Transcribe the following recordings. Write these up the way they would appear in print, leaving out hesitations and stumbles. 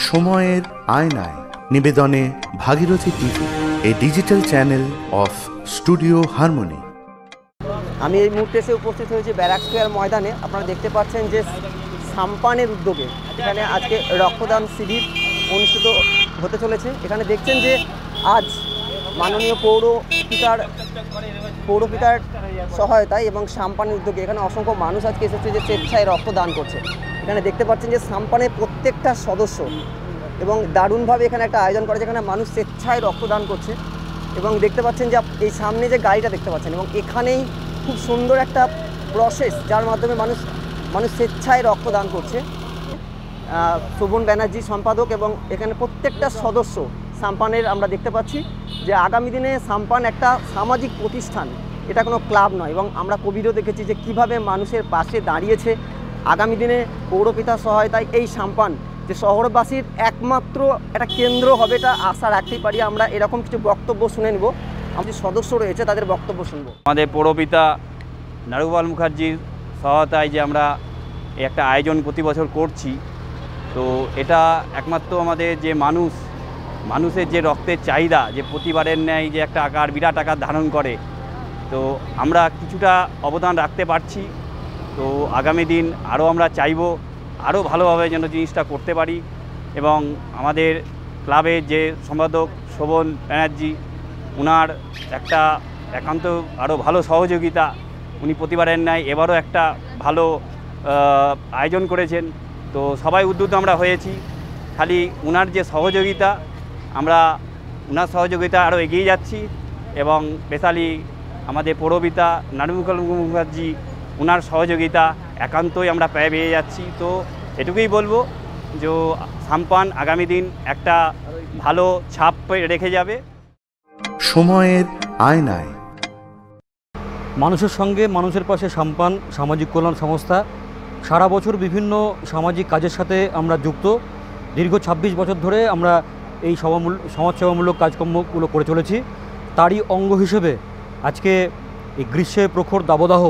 সময়ের আয়নায় নিবেদনে Bhagirathi TV, a digital channel of Studio Harmony. আমি এই মুহূর্তে এসে উপস্থিত হয়েছি ব্যারাক স্কোয়ার ময়দানে। আপনারা দেখতে পাচ্ছেন যে সাম্পানের উদ্যোগে এখানে আজকে রক্তদান শিবির অনুষ্ঠিত হতে চলেছে। এখানে দেখছেন যে আজ মাননীয় পৌরপিতার সহায়তায় এবং সাম্পানের উদ্যোগে এখানে অসংখ্য মানুষ আজকে এসেছে যে স্বেচ্ছায় রক্তদান করছে। এখানে দেখতে পাচ্ছেন যে সাম্পানের প্রত্যেকটা সদস্য এবং দারুণভাবে এখানে একটা আয়োজন করা, যেখানে মানুষ স্বেচ্ছায় রক্তদান করছে। এবং দেখতে পাচ্ছেন যে এই সামনে যে গাড়িটা দেখতে পাচ্ছেন, এবং এখানেই খুব সুন্দর একটা প্রসেস যার মাধ্যমে মানুষ স্বেচ্ছায় রক্তদান করছে। শোভন ব্যানার্জি সম্পাদক এবং এখানে প্রত্যেকটা সদস্য সাম্পানের আমরা দেখতে পাচ্ছি যে আগামী দিনে সাম্পান একটা সামাজিক প্রতিষ্ঠান, এটা কোনো ক্লাব নয়। এবং আমরা কোভিডও দেখেছি যে কিভাবে মানুষের পাশে দাঁড়িয়েছে। আগামী দিনে পৌরপিতার সহায়তায় এই সাম্পান যে শহরবাসীর একমাত্র একটা কেন্দ্র হবে, এটা আশা রাখতেই পারি। আমরা এরকম কিছু বক্তব্য শুনে নেব, আমাদের সদস্য রয়েছে তাদের বক্তব্য শুনবো। আমাদের পৌরপিতা নারুগোপাল মুখার্জির সহায়তায় যে আমরা একটা আয়োজন প্রতি বছর করছি, তো এটা একমাত্র আমাদের যে মানুষের যে রক্তের চাহিদা যে প্রতিবারের ন্যায় যে একটা বিরাট আকার ধারণ করে, তো আমরা কিছুটা অবদান রাখতে পারছি। তো আগামী দিন আরও আমরা চাইব আরও ভালোভাবে যেন জিনিসটা করতে পারি। এবং আমাদের ক্লাবের যে সম্পাদক শোভন ব্যানার্জি, ওনার একটা একান্ত আরও ভালো সহযোগিতা, উনি প্রতিবারের ন্যায় এবারও একটা ভালো আয়োজন করেছেন। তো সবাই উদ্যুত আমরা হয়েছি, খালি ওনার যে সহযোগিতা, আমরা ওনার সহযোগিতা আরও এগিয়ে যাচ্ছি। এবং স্পেশালি আমাদের পৌরপিতা নারুগোপাল মুখার্জি, ওনার সহযোগিতা একান্তই আমরা পেয়ে যাচ্ছি। তো এটুকুই বলবো যে সাম্পান আগামী দিন একটা ভালো ছাপ রেখে যাবে। সময়ের আয়নায় মানুষের সঙ্গে মানুষের পাশে সাম্পান সামাজিক কল্যাণ সংস্থা সারা বছর বিভিন্ন সামাজিক কাজের সাথে আমরা যুক্ত। দীর্ঘ ২৬ বছর ধরে আমরা এই সমাজসেবামূলক কাজকর্মগুলো করে চলেছি। তারই অঙ্গ হিসেবে আজকে এই গ্রীষ্মের প্রখর দাবদাহ,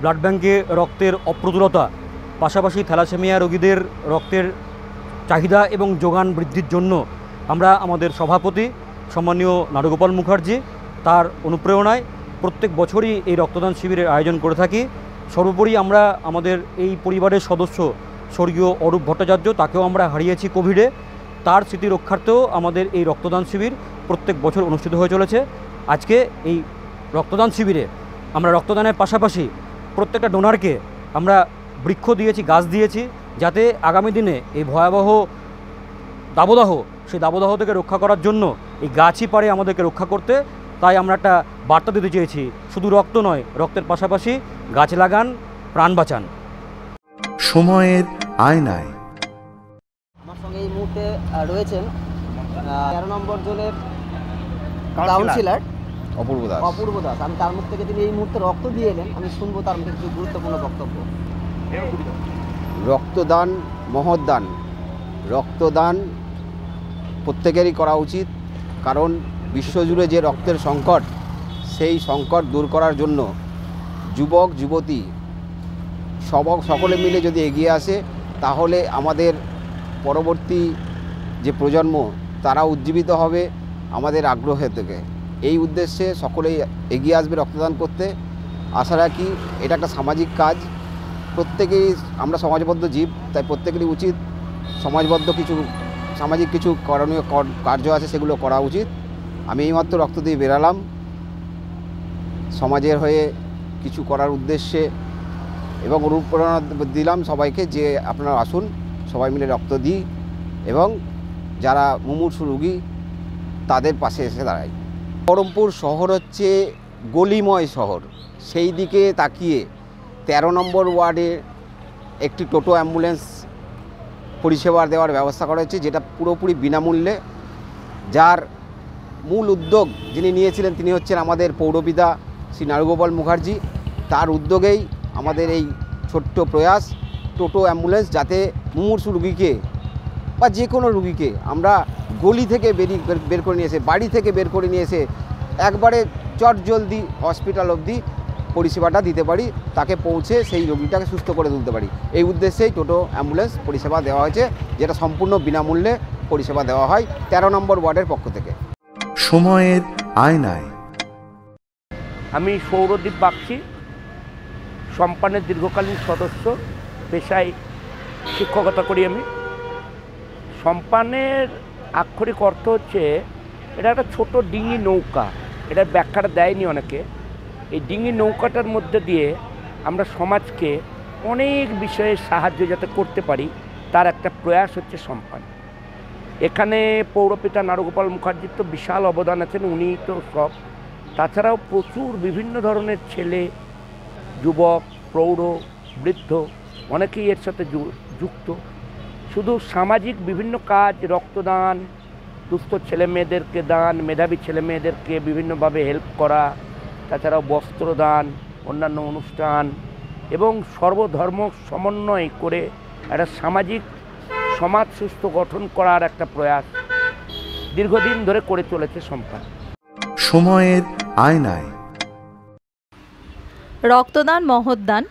ব্লাড ব্যাঙ্কে রক্তের অপ্রতুলতা, পাশাপাশি থ্যালাসেমিয়া রোগীদের রক্তের চাহিদা এবং যোগান বৃদ্ধির জন্য আমরা আমাদের সভাপতি সম্মানীয় নারুগোপাল মুখার্জি, তার অনুপ্রেরণায় প্রত্যেক বছরই এই রক্তদান শিবিরের আয়োজন করে থাকি। সর্বোপরি আমরা আমাদের এই পরিবারের সদস্য স্বর্গীয় অরূপ ভট্টাচার্য, তাকেও আমরা হারিয়েছি কোভিডে। তার স্মৃতি রক্ষার্থেও আমাদের এই রক্তদান শিবির প্রত্যেক বছর অনুষ্ঠিত হয়ে চলেছে। আজকে এই রক্তদান শিবিরে আমরা রক্তদানের পাশাপাশি প্রত্যেকটা ডোনারকে আমরা বৃক্ষ দিয়েছি, গাছ দিয়েছি, যাতে আগামী দিনে এই ভয়াবহ দাবদাহ, সেই দাবদাহ থেকে রক্ষা করার জন্য এই গাছই পারে আমাদেরকে রক্ষা করতে। তাই আমরা একটা বার্তা দিতে চেয়েছি, শুধু রক্ত নয়, রক্তের পাশাপাশি গাছ লাগান, প্রাণ বাঁচান। সময়ের আয়নায় আমার সঙ্গে এই মুহূর্তে রয়েছেন ১৩ নম্বর জোনের কাউন্সিলর অপূর্ব দাস। আমি তার মুখ থেকে, তিনি এই মুহূর্তে রক্ত দিয়ে এলেন, আমি শুনবো তার মুখে কিছু গুরুত্বপূর্ণ বক্তব্য। রক্তদান মহৎদান, রক্তদান প্রত্যেকেরই করা উচিত। কারণ বিশ্বজুড়ে যে রক্তের সংকট, সেই সংকট দূর করার জন্য যুবক যুবতী সকলে মিলে যদি এগিয়ে আসে, তাহলে আমাদের পরবর্তী যে প্রজন্ম, তারা উজ্জীবিত হবে আমাদের আগ্রহ থেকে। এই উদ্দেশ্যে সকলেই এগিয়ে আসবে রক্তদান করতে। আশা রাখি এটা একটা সামাজিক কাজ, প্রত্যেকেই, আমরা সমাজবদ্ধ জীব, তাই প্রত্যেকেরই উচিত সমাজবদ্ধ কিছু সামাজিক কিছু করণীয় কার্য আছে, সেগুলো করা উচিত। আমি এইমাত্র রক্ত দিয়ে বেরালাম সমাজের হয়ে কিছু করার উদ্দেশ্যে, এবং অনুপ্রেরণা দিলাম সবাইকে যে আপনারা আসুন, সবাই মিলে রক্ত দিই এবং যারা মুমূর্ষু রোগী তাদের পাশে এসে দাঁড়াই। বহরমপুর শহর হচ্ছে গলিময় শহর, সেই দিকে তাকিয়ে ১৩ নম্বর ওয়ার্ডে একটি টোটো অ্যাম্বুলেন্স পরিষেবা দেওয়ার ব্যবস্থা করা হয়েছে, যেটা পুরোপুরি বিনামূল্যে। যার মূল উদ্যোগ যিনি নিয়েছিলেন, তিনি হচ্ছেন আমাদের পৌরপিতা শ্রী নারুগোপাল মুখার্জি। তার উদ্যোগেই আমাদের এই ছোট্ট প্রয়াস, টোটো অ্যাম্বুলেন্স, যাতে মুমূর্ষু রুগীকে বা যে কোনো রুগীকে আমরা গলি থেকে বের করে নিয়ে এসে, বাড়ি থেকে বের করে নিয়ে এসে একবারে চটজলদি হসপিটাল অবধি পরিষেবাটা দিতে পারি, তাকে পৌঁছে সেই রোগীটাকে সুস্থ করে তুলতে পারি। এই উদ্দেশ্যেই টোটো অ্যাম্বুলেন্স পরিষেবা দেওয়া হয়েছে, যেটা সম্পূর্ণ বিনামূল্যে পরিষেবা দেওয়া হয় 13 নম্বর ওয়ার্ডের পক্ষ থেকে। সময়ের আয়নায়। আমি সৌরদীপ বাগচি, সম্পানের দীর্ঘকালীন সদস্য, পেশায় শিক্ষকতা করি আমি। সম্পানের আক্ষরিক অর্থ হচ্ছে এটা একটা ছোট ডিঙি নৌকা, এটার ব্যাখ্যাটা দেয়নি অনেকে। এই ডিঙি নৌকাটার মধ্যে দিয়ে আমরা সমাজকে অনেক বিষয়ে সাহায্য যাতে করতে পারি, তার একটা প্রয়াস হচ্ছে সম্পান। এখানে পৌরপিতা নারুগোপাল মুখার্জির তো বিশাল অবদান আছেন, উনিই তো সব। তাছাড়াও প্রচুর বিভিন্ন ধরনের ছেলে, যুবক, প্রৌঢ়, বৃদ্ধ অনেকেই এর সাথে যুক্ত। শুধু সামাজিক বিভিন্ন কাজ, রক্তদান, দুস্থ ছেলে মেয়েদেরকে দান, মেধাবী ছেলে মেয়েদেরকে বিভিন্নভাবে হেল্প করা, তাছাড়াও বস্ত্রদান, অন্যান্য অনুষ্ঠান এবং সর্বধর্ম সমন্বয় করে একটা সামাজিক সমাজ সুস্থ গঠন করার একটা প্রয়াস দীর্ঘদিন ধরে করে চলেছে সম্পান। সময়ের আয়নায়। রক্তদান মহৎদান।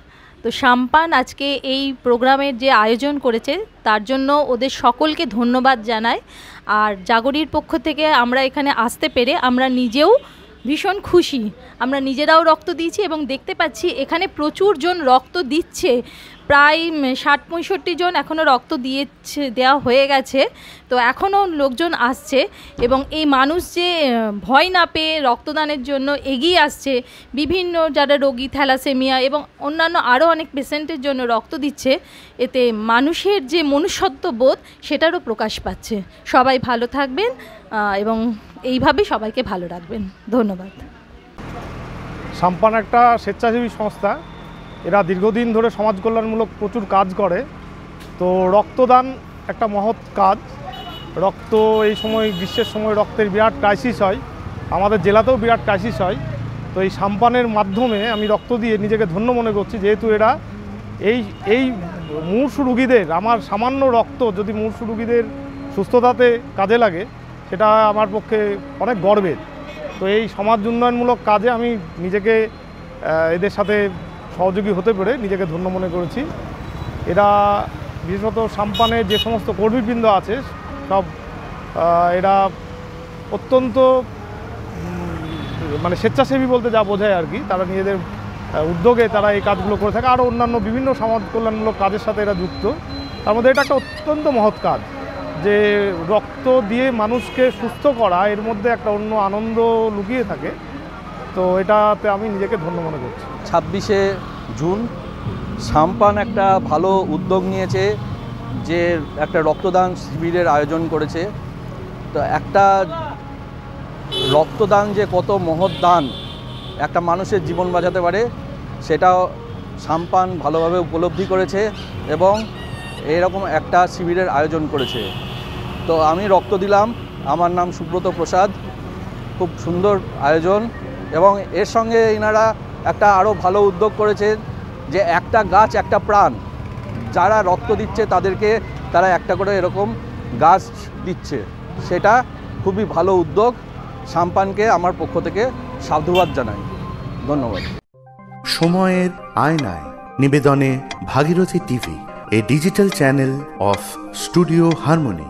তো সাম্পান আজকে এই প্রোগ্রামের যে আয়োজন করেছে তার জন্য ওদের সকলকে ধন্যবাদ জানাই। আর জাগরির পক্ষ থেকে আমরা এখানে আসতে পেরে আমরা নিজেও ভীষণ খুশি। আমরা নিজেরাও রক্ত দিয়েছি এবং দেখতে পাচ্ছি এখানে প্রচুর জন রক্ত দিচ্ছে, প্রায় 60-65 জন এখনও রক্ত দেওয়া হয়ে গেছে। তো এখনও লোকজন আসছে এবং এই মানুষ যে ভয় না পেয়ে রক্তদানের জন্য এগিয়ে আসছে, বিভিন্ন যারা রোগী, থ্যালাসেমিয়া এবং অন্যান্য আরও অনেক পেশেন্টের জন্য রক্ত দিচ্ছে, এতে মানুষের যে মনুষ্যত্ব বোধ সেটারও প্রকাশ পাচ্ছে। সবাই ভালো থাকবেন এবং এইভাবে সবাইকে ভালো রাখবেন। ধন্যবাদ। সাম্পান একটা স্বেচ্ছাসেবী সংস্থা, এরা দীর্ঘদিন ধরে সমাজ কল্যাণমূলক প্রচুর কাজ করে। তো রক্তদান একটা মহৎ কাজ। রক্ত এই সময়, গ্রীষ্মের সময় রক্তের বিরাট ক্রাইসিস হয়, আমাদের জেলাতেও বিরাট ক্রাইসিস হয়। তো এই সাম্পানের মাধ্যমে আমি রক্ত দিয়ে নিজেকে ধন্য মনে করছি, যেহেতু এরা এই মুমূর্ষু রুগীদের, আমার সামান্য রক্ত যদি মুমূর্ষু রুগীদের সুস্থতাতে কাজে লাগে সেটা আমার পক্ষে অনেক গর্বের। তো এই সমাজ উন্নয়নমূলক কাজে আমি নিজেকে এদের সাথে সহযোগী হতে পেরে নিজেকে ধন্য মনে করেছি। এরা বিশেষত সাম্পানে যে সমস্ত কর্মীবৃন্দ আছে সব এরা অত্যন্ত মানে স্বেচ্ছাসেবী বলতে যা বোঝায় আর কি, তারা নিজেদের উদ্যোগে তারা এই কাজগুলো করে থাকে। আরও অন্যান্য বিভিন্ন সমাজ কল্যাণমূলক কাজের সাথে এরা যুক্ত। তার মধ্যে এটা একটা অত্যন্ত মহৎ কাজ, যে রক্ত দিয়ে মানুষকে সুস্থ করা, এর মধ্যে একটা অন্য আনন্দ লুকিয়ে থাকে। তো এটাতে আমি নিজেকে ধন্য মনে করছি। 26শে জুন সাম্পান একটা ভালো উদ্যোগ নিয়েছে, যে একটা রক্তদান শিবিরের আয়োজন করেছে। তো একটা রক্তদান যে কত মহৎ দান একটা মানুষের জীবন বাঁচাতে পারে, সেটাও সাম্পান ভালোভাবে উপলব্ধি করেছে এবং এরকম একটা শিবিরের আয়োজন করেছে। তো আমি রক্ত দিলাম। আমার নাম সুব্রত প্রসাদ। খুব সুন্দর আয়োজন এবং এর সঙ্গে এনারা একটা আরও ভালো উদ্যোগ করেছে, যে একটা গাছ একটা প্রাণ। যারা রক্ত দিচ্ছে তাদেরকে তারা একটা করে এরকম গাছ দিচ্ছে, সেটা খুবই ভালো উদ্যোগ। সাম্পানকে আমার পক্ষ থেকে সাধুবাদ জানাই। ধন্যবাদ। সময়ের আয়নায়। নিবেদনে Bhagirathi TV, a digital channel of Studio Harmony.